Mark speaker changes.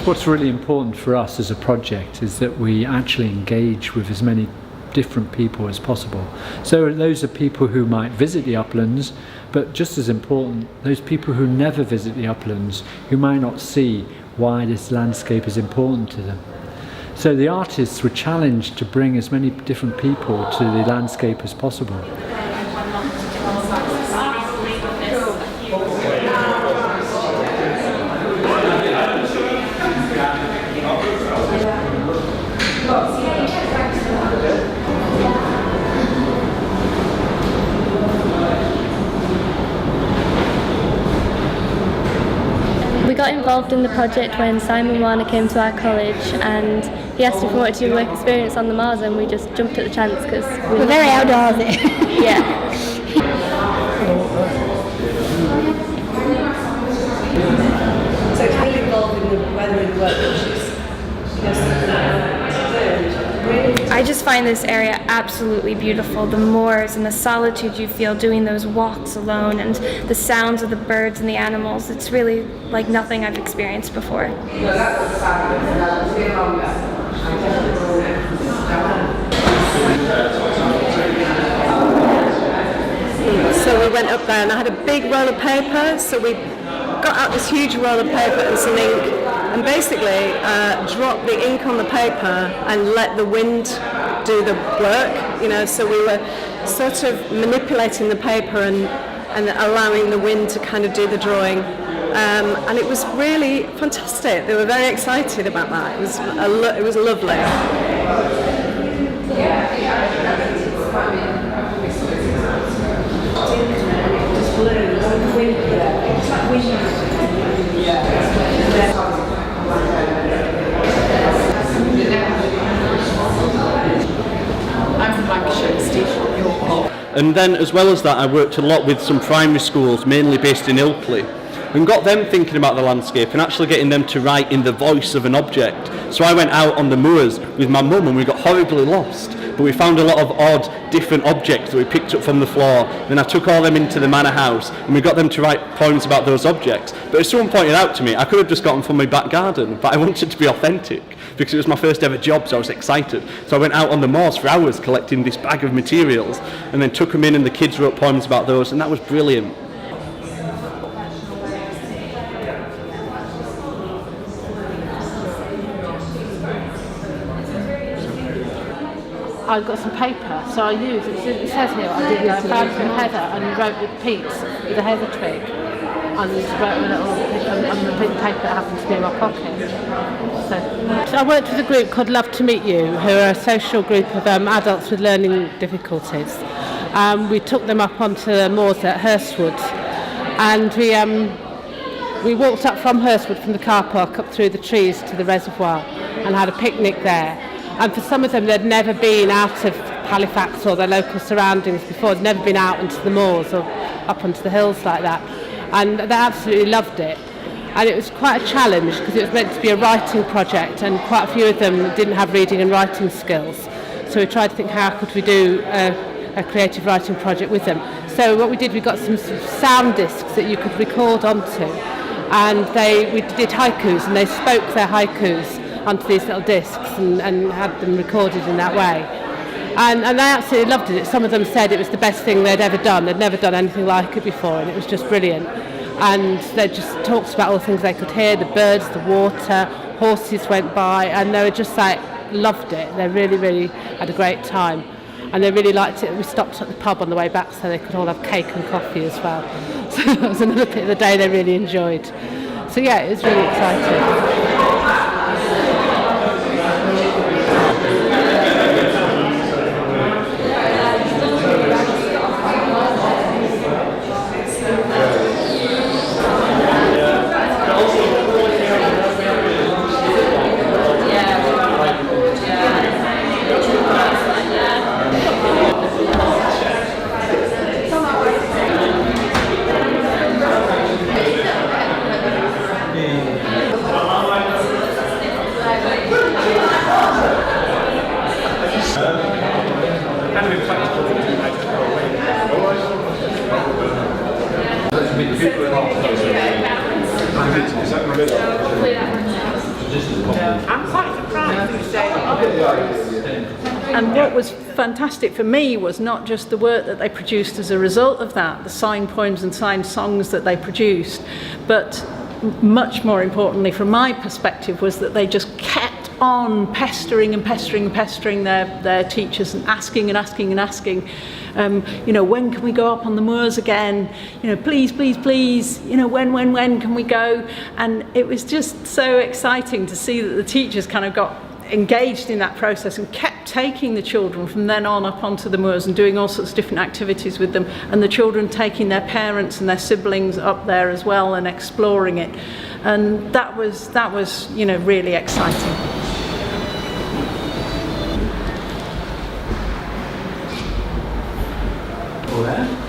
Speaker 1: What's really important for us as a project is that we actually engage with as many different people as possible. So those are people who might visit the uplands, but just as important, those people who never visit the uplands, who might not see why this landscape is important to them. So the artists were challenged to bring as many different people to the landscape as possible.
Speaker 2: We got involved in the project when Simon Warner came to our college and he asked if we wanted to do work experience on the moors, and we just jumped at the chance because we're
Speaker 3: very outdoorsy.
Speaker 2: Yeah.
Speaker 4: So it's really involved in the weather and work, which is
Speaker 5: I just find this area absolutely beautiful. The moors and the solitude you feel doing those walks alone, and the sounds of the birds and the animals. It's really like nothing I've experienced before.
Speaker 4: So we went up there and I had a big roll of paper, so we got out this huge roll of paper and some ink and basically dropped the ink on the paper and let the wind do the work, you know, so we were sort of manipulating the paper and allowing the wind to kind of do the drawing. And it was really fantastic. They were very excited about that. It was lovely.
Speaker 6: And then, as well as that, I worked a lot with some primary schools, mainly based in Ilkley, and got them thinking about the landscape and actually getting them to write in the voice of an object. So I went out on the moors with my mum and we got horribly lost, but we found a lot of odd, different objects that we picked up from the floor. Then I took all them into the manor house and we got them to write poems about those objects. But as someone pointed out to me, I could have just got them from my back garden, but I wanted to be authentic because it was my first ever job, so I was excited. So I went out on the moors for hours collecting this bag of materials and then took them in, and the kids wrote poems about those, and that was brilliant.
Speaker 7: I got some paper, so I used it says here I did found some heather and wrote with peats with a heather twig, and wrote a little on the paper that happened to be in my pocket. So I worked with a group called Love to Meet You, who are a social group of adults with learning difficulties. We took them up onto the moors at Hurstwood, and we walked up from Hurstwood from the car park up through the trees to the reservoir and had a picnic there. And for some of them, they'd never been out of Halifax or their local surroundings before. They'd never been out into the moors or up onto the hills like that. And they absolutely loved it. And it was quite a challenge because it was meant to be a writing project, and quite a few of them didn't have reading and writing skills. So we tried to think, how could we do a creative writing project with them? So what we did, we got some sound discs that you could record onto. And we did haikus, and they spoke their haikus onto these little discs and had them recorded in that way. And they absolutely loved it. Some of them said it was the best thing they'd ever done. They'd never done anything like it before, and it was just brilliant. And they just talked about all the things they could hear, the birds, the water, horses went by, and they were just like, loved it. They really, really had a great time. And they really liked it. We stopped at the pub on the way back so they could all have cake and coffee as well. So that was another bit of the day they really enjoyed. So yeah, it was really exciting.
Speaker 3: And what was fantastic for me was not just the work that they produced as a result of that, the signed poems and signed songs that they produced, but much more importantly from my perspective was that they just kept on pestering their teachers and asking, you know, when can we go up on the moors again, you know, please, you know, when can we go? And it was just so exciting to see that the teachers kind of got engaged in that process and kept taking the children from then on up onto the moors and doing all sorts of different activities with them, and the children taking their parents and their siblings up there as well and exploring it. And that was you know, really exciting.
Speaker 1: All there.